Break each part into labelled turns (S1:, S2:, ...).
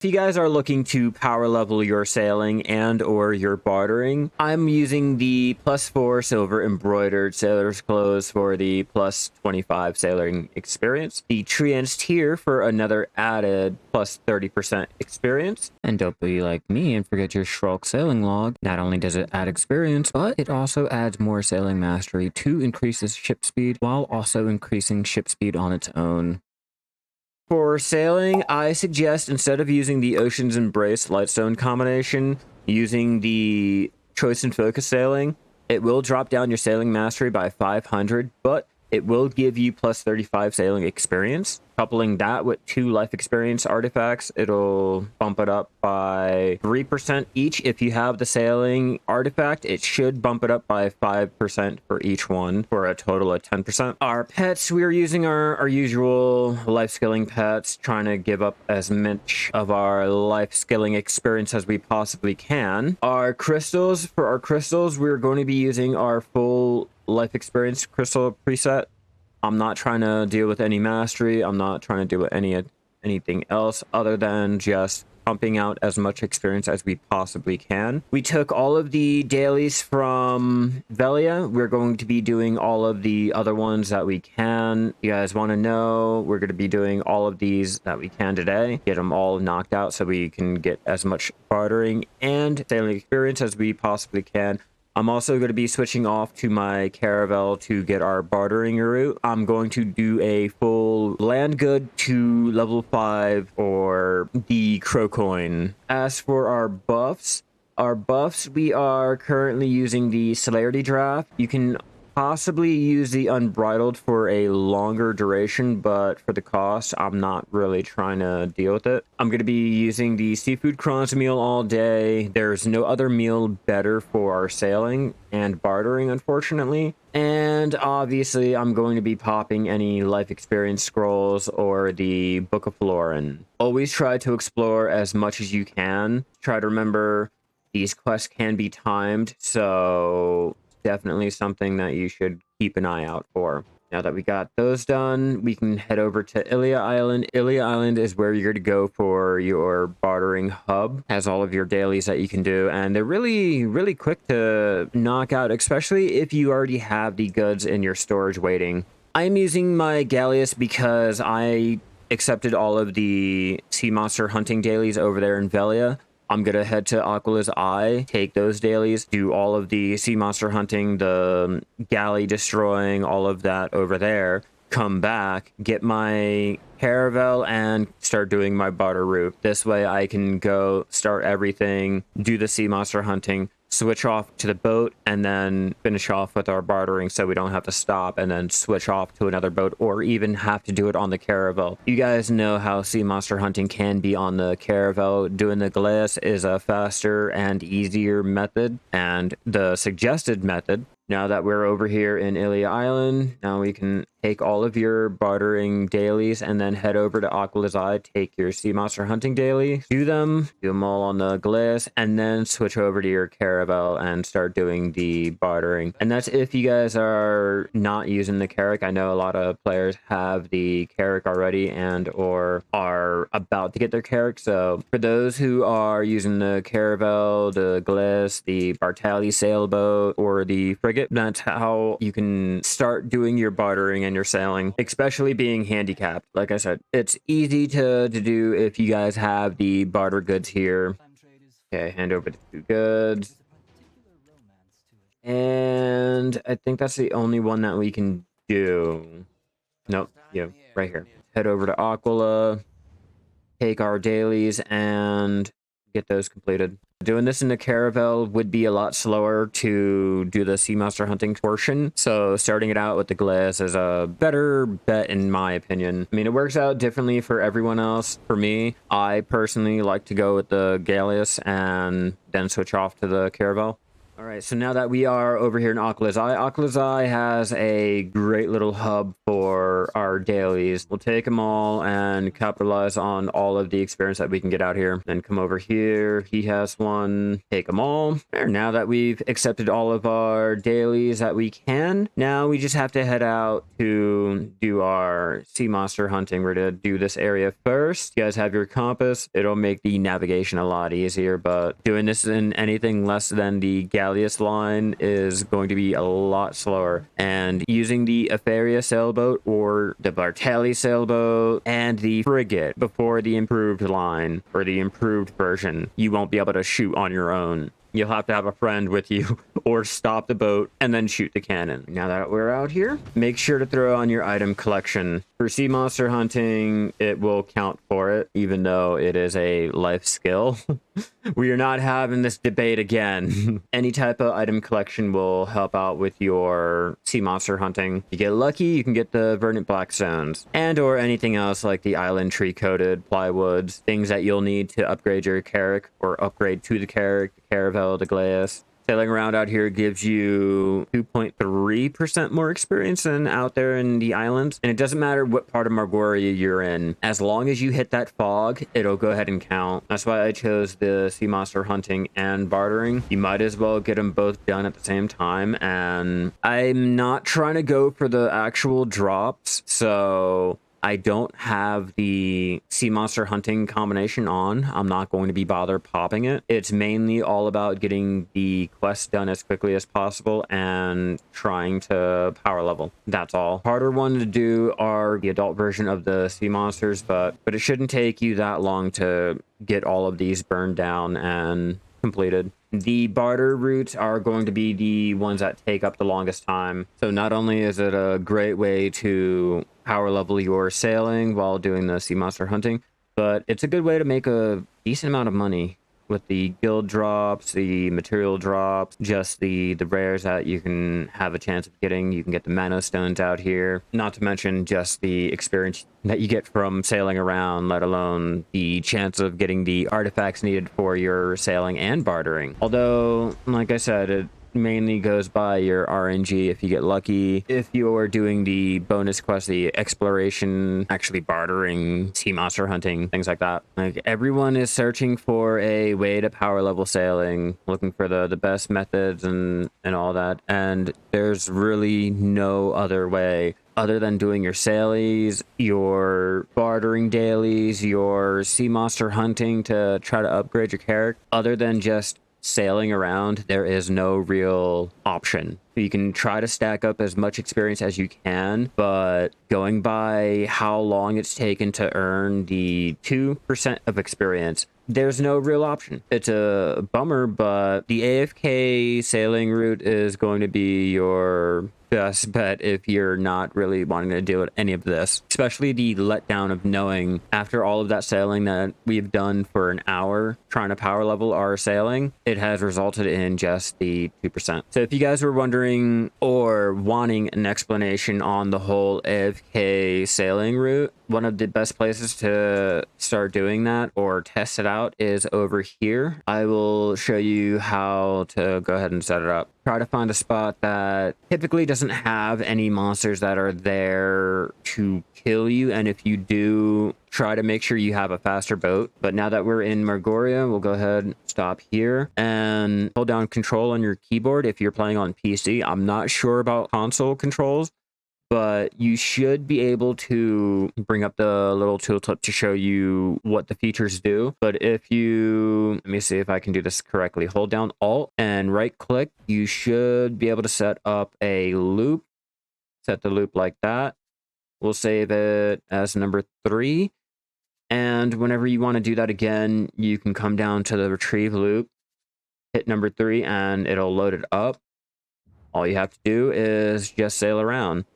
S1: If you guys are looking to power level your sailing and or your bartering, I'm using the +4 silver embroidered sailor's clothes for the +25 sailing experience, the treants tier for another added +30% experience, and don't be like me and forget your Shulk sailing log. Not only does it add experience, but it also adds more sailing mastery to increase its ship speed while also increasing ship speed on its own. For sailing, I suggest instead of using the Ocean's Embrace Lightstone combination, using the Choice and Focus Sailing. It will drop down your sailing mastery by 500, but it will give you +35 sailing experience. Coupling that with 2 life experience artifacts, it'll bump it up by 3% each. If you have the sailing artifact, it should bump it up by 5% for each one, for a total of 10%. Our pets, we're using our usual life skilling pets, trying to give up as much of our life skilling experience as we possibly can. Our crystals, for our crystals, we're going to be using our full life experience crystal preset. I'm not trying to deal with any mastery. I'm not trying to do with anything else other than just pumping out as much experience as we possibly can. We took all of the dailies from Velia. We're going to be doing all of the other ones that we can. You guys want to know, we're going to be doing all of these that we can today. Get them all knocked out so we can get as much bartering and sailing experience as we possibly can. I'm also going to be switching off to my caravel to get our bartering route. I'm going to do a full land good to level 5 or the crow coin. As for our buffs, we are currently using the celerity draft. You can possibly use the unbridled for a longer duration, but for the cost, I'm not really trying to deal with it. I'm going to be using the seafood crons meal all day. There's no other meal better for our sailing and bartering, unfortunately. And obviously, I'm going to be popping any life experience scrolls or the Book of Florin. Always try to explore as much as you can. Try to remember these quests can be timed, so definitely something that you should keep an eye out for. Now that we got those done, we can head over to Oquilla Island. Oquilla Island is where you're going to go for your bartering hub. Has all of your dailies that you can do, and they're really, really quick to knock out, especially if you already have the goods in your storage waiting. I'm using my Galleus because I accepted all of the sea monster hunting dailies over there in Velia. I'm going to head to Oquilla's Eye, take those dailies, do all of the sea monster hunting, the galley destroying, all of that over there, come back, get my caravel, and start doing my barter route. This way I can go start everything, do the sea monster hunting, switch off to the boat, and then finish off with our bartering so we don't have to stop and then switch off to another boat or even have to do it on the caravel. You guys know how sea monster hunting can be on the caravel. Doing the glass is a faster and easier method, and the suggested method. Now that we're over here in Oquilla Island, now we can take all of your bartering dailies and then head over to Oquilla's Eye, take your sea monster hunting daily, do them all on the glass, and then switch over to your caravel and start doing the bartering. And that's if you guys are not using the carrack. I know a lot of players have the carrack already and or are about to get their carrack. So for those who are using the caravel, the glass, the Bartali sailboat, or the frigate, that's how you can start doing your bartering and your sailing, especially being handicapped. Like I said, it's easy to do if you guys have the barter goods here. Okay, hand over the 2 goods. And I think that's the only one that we can do. Nope, yeah, right here. Head over to Oquilla, take our dailies, and get those completed. Doing this in the caravel would be a lot slower to do the sea monster hunting portion, so starting it out with the glass is a better bet in my opinion. I mean, it works out differently for everyone else. For me, I personally like to go with the Galleus and then switch off to the caravel. All right, so now that we are over here in Oquilla's Eye has a great little hub for our dailies. We'll take them all and capitalize on all of the experience that we can get out here. Then come over here. He has one. Take them all. There, now that we've accepted all of our dailies that we can, now we just have to head out to do our sea monster hunting. We're going to do this area first. You guys have your compass. It'll make the navigation a lot easier, but doing this in anything less than the Galleus line is going to be a lot slower, and using the Afaria sailboat or the Bartelli sailboat and the frigate before the improved line or the improved version, you won't be able to shoot on your own. You'll have to have a friend with you or stop the boat and then shoot the cannon. Now that we're out here, make sure to throw on your item collection. For sea monster hunting, it will count for it, even though it is a life skill. We are not having this debate again. Any type of item collection will help out with your sea monster hunting. If you get lucky, you can get the verdant black stones and or anything else like the island tree coated plywoods, things that you'll need to upgrade your carrack or upgrade to the carrack, the caravel, the glass. Sailing around out here gives you 2.3% more experience than out there in the islands. And it doesn't matter what part of Margoria you're in. As long as you hit that fog, it'll go ahead and count. That's why I chose the sea monster hunting and bartering. You might as well get them both done at the same time. And I'm not trying to go for the actual drops, so I don't have the sea monster hunting combination on. I'm not going to be bothered popping it. It's mainly all about getting the quest done as quickly as possible and trying to power level. That's all. Harder one to do are the adult version of the sea monsters, but it shouldn't take you that long to get all of these burned down and completed. The barter routes are going to be the ones that take up the longest time. So not only is it a great way to power level your sailing while doing the sea monster hunting, but it's a good way to make a decent amount of money with the guild drops, the material drops, just the rares that you can have a chance of getting. You can get the mana stones out here, not to mention just the experience that you get from sailing around, let alone the chance of getting the artifacts needed for your sailing and bartering. Although, like I said, it mainly goes by your RNG if you get lucky. If you're doing the bonus quest, the exploration, actually bartering, sea monster hunting, things like that. Like, everyone is searching for a way to power level sailing, looking for the best methods and all that. And there's really no other way other than doing your sailies, your bartering dailies, your sea monster hunting to try to upgrade your character. Other than just sailing around, there is no real option. You can try to stack up as much experience as you can, but going by how long it's taken to earn the 2% of experience, there's no real option. It's a bummer, but the AFK sailing route is going to be your best bet if you're not really wanting to do any of this, especially the letdown of knowing after all of that sailing that we've done for an hour trying to power level our sailing, it has resulted in just the 2%. So if you guys were wondering or wanting an explanation on the whole AFK sailing route, one of the best places to start doing that or test it out is over here. I will show you how to go ahead and set it up. Try to find a spot that typically doesn't have any monsters that are there to kill you, and if you do, try to make sure you have a faster boat. But now that we're in Margoria, we'll go ahead and stop here and hold down control on your keyboard if you're playing on PC. I'm not sure about console controls, but you should be able to bring up the little tooltip to show you what the features do. But if you, let me see if I can do this correctly. Hold down Alt and right click. You should be able to set up a loop. Set the loop like that. We'll save it as number 3. And whenever you want to do that again, you can come down to the retrieve loop, hit number 3, and it'll load it up. All you have to do is just sail around.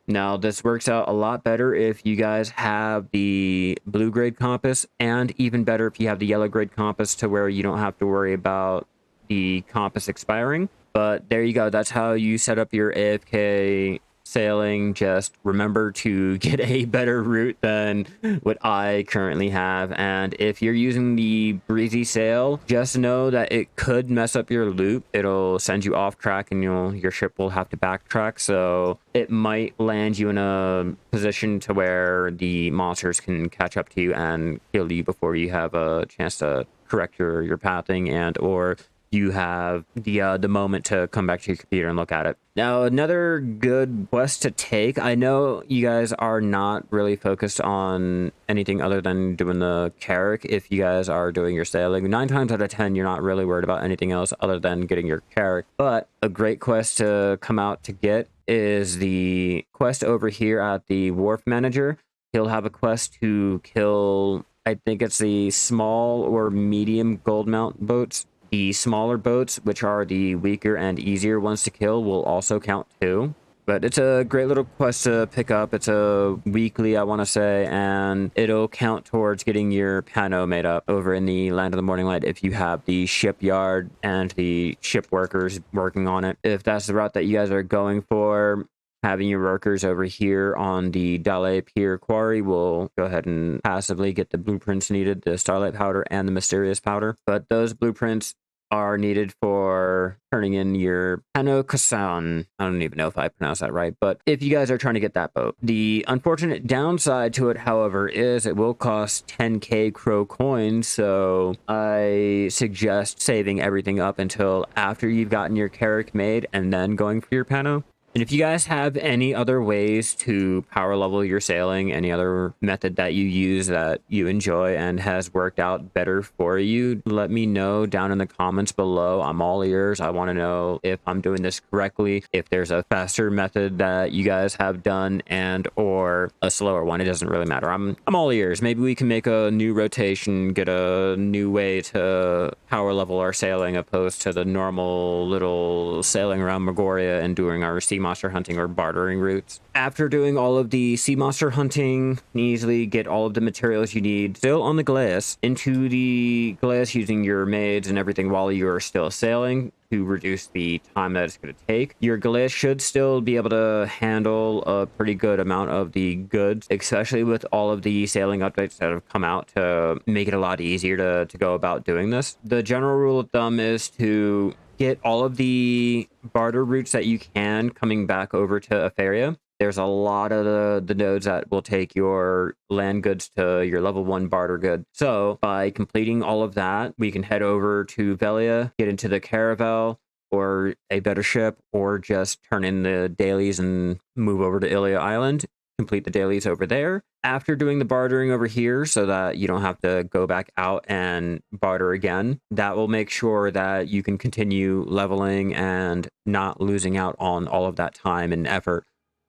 S1: Now, this works out a lot better if you guys have the blue grade compass, and even better if you have the yellow grade compass, to where you don't have to worry about the compass expiring. But there you go. That's how you set up your AFK sailing, just remember to get a better route than what I currently have. And if you're using the breezy sail, just know that it could mess up your loop. It'll send you off track and your ship will have to backtrack. So it might land you in a position to where the monsters can catch up to you and kill you before you have a chance to correct your pathing, and or you have the moment to come back to your computer and look at it. Now, another good quest to take, I know you guys are not really focused on anything other than doing the carrack. If you guys are doing your sailing, 9 times out of 10, you're not really worried about anything else other than getting your carrack. But a great quest to come out to get is the quest over here at the wharf manager. He'll have a quest to kill, I think it's the small or medium gold mount boats. The smaller boats, which are the weaker and easier ones to kill, will also count too. But it's a great little quest to pick up. It's a weekly, I want to say, and it'll count towards getting your pano made up over in the Land of the Morning Light if you have the shipyard and the ship workers working on it. If that's the route that you guys are going for, having your workers over here on the Dale Pier Quarry will go ahead and passively get the blueprints needed, the Starlight Powder and the Mysterious Powder. But those blueprints are needed for turning in your Panokseon. I don't even know if I pronounced that right, but if you guys are trying to get that boat. The unfortunate downside to it, however, is it will cost 10k crow coins, so I suggest saving everything up until after you've gotten your carrack made and then going for your pano. And if you guys have any other ways to power level your sailing, any other method that you use that you enjoy and has worked out better for you, let me know down in the comments below. I'm all ears. I want to know if I'm doing this correctly, if there's a faster method that you guys have done and or a slower one. It doesn't really matter. I'm all ears. Maybe we can make a new rotation, get a new way to power level our sailing opposed to the normal little sailing around Megoria and doing our sea monster hunting or bartering routes. After doing all of the sea monster hunting, you can easily get all of the materials you need still on the glass into the glass using your maids and everything while you're still sailing to reduce the time that it's going to take. Your glass should still be able to handle a pretty good amount of the goods, especially with all of the sailing updates that have come out to make it a lot easier to go about doing this. The general rule of thumb is to get all of the barter routes that you can coming back over to Afaria. There's a lot of the nodes that will take your land goods to your level 1 barter good. So by completing all of that, we can head over to Velia, get into the caravel or a better ship, or just turn in the dailies and move over to Ilia Island, complete the dailies over there. After doing the bartering over here so that you don't have to go back out and barter again, that will make sure that you can continue leveling and not losing out on all of that time and effort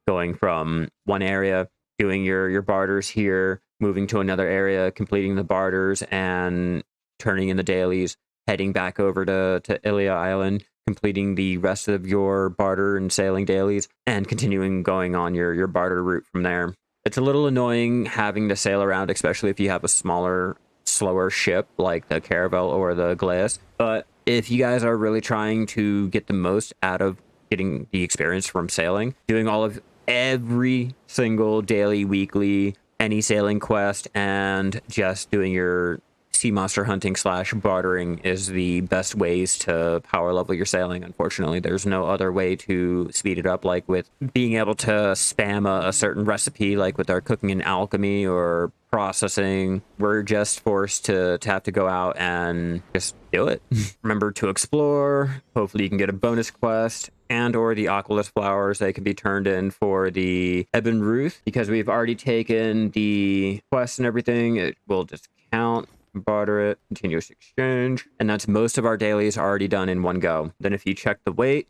S1: going from one area, doing your barters here, moving to another area, completing the barters and turning in the dailies, heading back over to Ilia Island, completing the rest of your barter and sailing dailies, and continuing going on your barter route from there. It's a little annoying having to sail around, especially if you have a smaller, slower ship like the caravel or the glass. But if you guys are really trying to get the most out of getting the experience from sailing, doing all of every single daily, weekly, any sailing quest, and just doing your sea monster hunting / bartering is the best ways to power level your sailing. Unfortunately, there's no other way to speed it up, like with being able to spam a certain recipe, like with our cooking and alchemy or processing. We're just forced to have to go out and just do it. Remember to explore. Hopefully you can get a bonus quest and or the Oquilla flowers. They can be turned in for the Ebon Ruth. Because we've already taken the quest and everything, it will just count. Barter it, continuous exchange, and that's most of our dailies already done in one go. Then if you check the weight,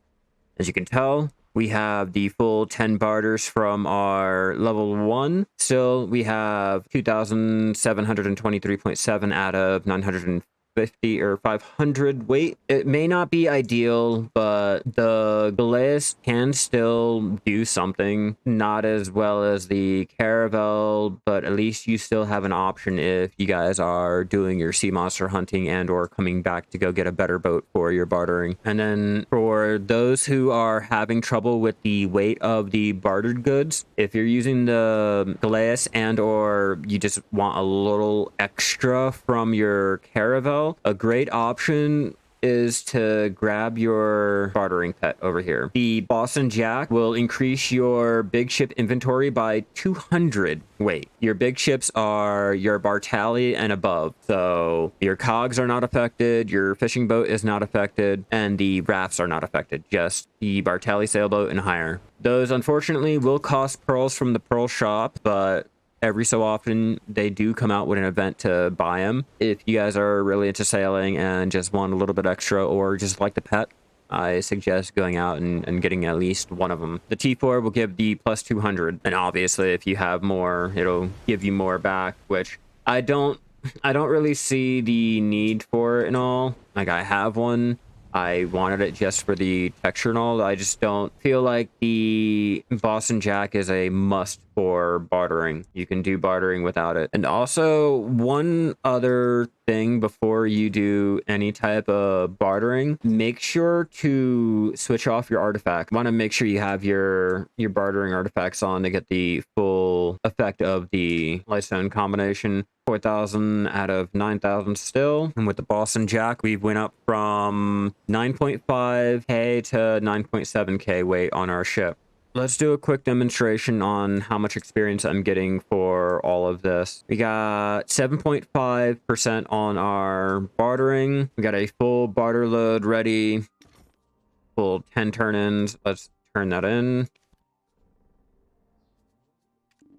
S1: as you can tell, we have the full 10 barters from our level 1. Still, we have 2,723.7 out of 950 550 or 500 weight. It may not be ideal, but the glass can still do something. Not as well as the Caravel, but at least you still have an option if you guys are doing your sea monster hunting and or coming back to go get a better boat for your bartering. And then for those who are having trouble with the weight of the bartered goods, if you're using the glass and or you just want a little extra from your Caravel, a great option is to grab your bartering pet over here. The Boston Jack will increase your big ship inventory by 200 weight. Your big ships are your Bartali and above, so your cogs are not affected, your fishing boat is not affected, and the rafts are not affected, just the Bartali sailboat and higher. Those unfortunately will cost pearls from the pearl shop, but every so often they do come out with an event to buy them. If you guys are really into sailing and just want a little bit extra or just like the pet, I suggest going out and getting at least one of them. The T4 will give the plus 200, and obviously if you have more, it'll give you more back, which I don't really see the need for it and all. Like, I have one. I wanted it just for the texture and all. I just don't feel like the Boston Jack is a must for bartering. You can do bartering without it. And also, one other thing before you do any type of bartering, make sure to switch off your artifact. You want to make sure you have your bartering artifacts on to get the full effect of the Lightstone combination. 4,000 out of 9,000 still. And with the Boston Jack, we went up from 9.5k to 9.7k weight on our ship. Let's do a quick demonstration on how much experience I'm getting for all of this. We got 7.5% on our bartering. We got a full barter load ready. Full 10 turn-ins. Let's turn that in.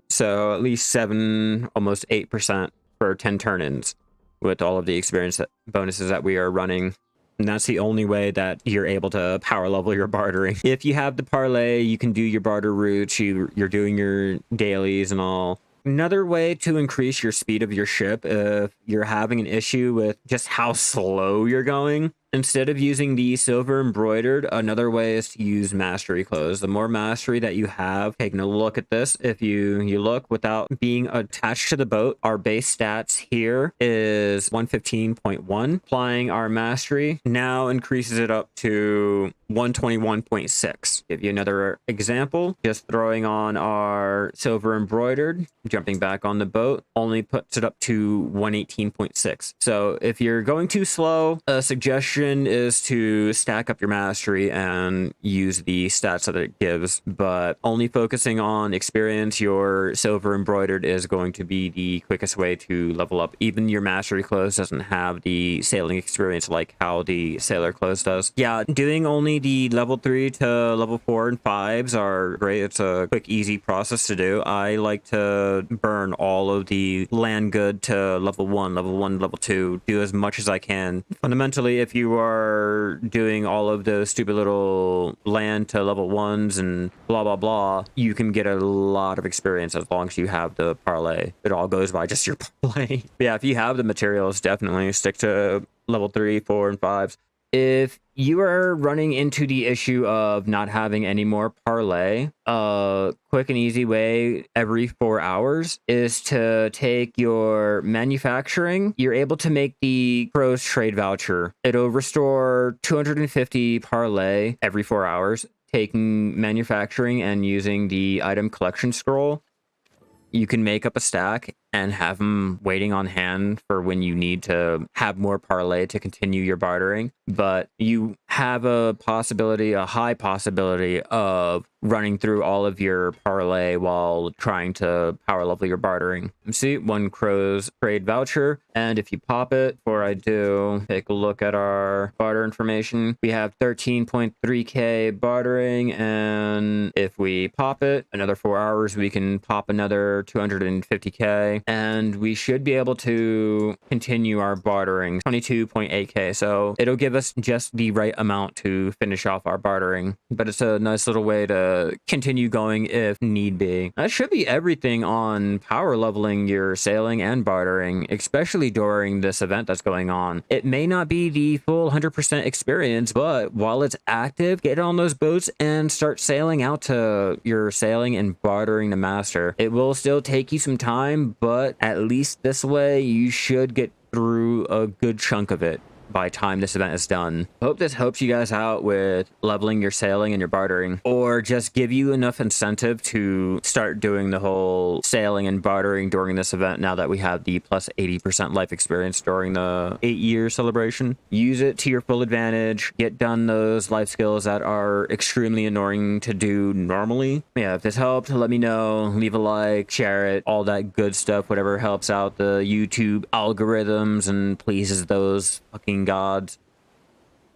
S1: So at least 7, almost 8% for 10 turn-ins with all of the experience bonuses that we are running. And that's the only way that you're able to power level your bartering. If you have the parlay, you can do your barter routes, you're doing your dailies and all. Another way to increase your speed of your ship, if you're having an issue with just how slow you're going, instead of using the silver embroidered, another way is to use mastery clothes. The more mastery that you have, taking a look at this, if you look without being attached to the boat, our base stats here is 115.1. Applying our mastery now increases it up to 121.6. Give you another example, just throwing on our silver embroidered, jumping back on the boat, only puts it up to 118.6. So if you're going too slow, a suggestion is to stack up your mastery and use the stats that it gives, but only focusing on experience, your silver embroidered is going to be the quickest way to level up. Even your mastery clothes doesn't have the sailing experience like how the sailor clothes does. Yeah, doing only the level 3 to level 4 and 5s are great. It's a quick, easy process to do. I like to burn all of the land good to level 1, level 2, do as much as I can. Fundamentally, if you are doing all of those stupid little land to level 1s and blah blah blah, you can get a lot of experience as long as you have the parlay. It all goes by just your parlay. Yeah, if you have the materials, definitely stick to level 3, 4, and 5s. If you are running into the issue of not having any more parlay, a quick and easy way every 4 hours is to take your manufacturing. You're able to make the Crow's Trade Voucher. It'll restore 250 parlay every 4 hours. Taking manufacturing and using the item collection scroll, you can make up a stack and have them waiting on hand for when you need to have more parlay to continue your bartering. But you have a high possibility of running through all of your parlay while trying to power level your bartering. See, 1 Crow's Trade Voucher, and if you pop it, before I do, take a look at our barter information. We have 13.3k bartering, and if we pop it, another 4 hours, we can pop another 250k. and we should be able to continue our bartering. 22.8k, so it'll give us just the right amount to finish off our bartering, but it's a nice little way to continue going if need be. That should be everything on power leveling your sailing and bartering, especially during this event that's going on. It may not be the full 100% experience, but while it's active, get on those boats and start sailing out to your sailing and bartering to master. It will still take you some time, but at least this way you should get through a good chunk of it by time this event is done. I hope this helps you guys out with leveling your sailing and your bartering, or just give you enough incentive to start doing the whole sailing and bartering during this event now that we have the plus 80% life experience during the 8-year celebration. Use it to your full advantage. Get done those life skills that are extremely annoying to do normally. Yeah, if this helped, let me know. Leave a like, share it, all that good stuff, whatever helps out the YouTube algorithms and pleases those fucking gods.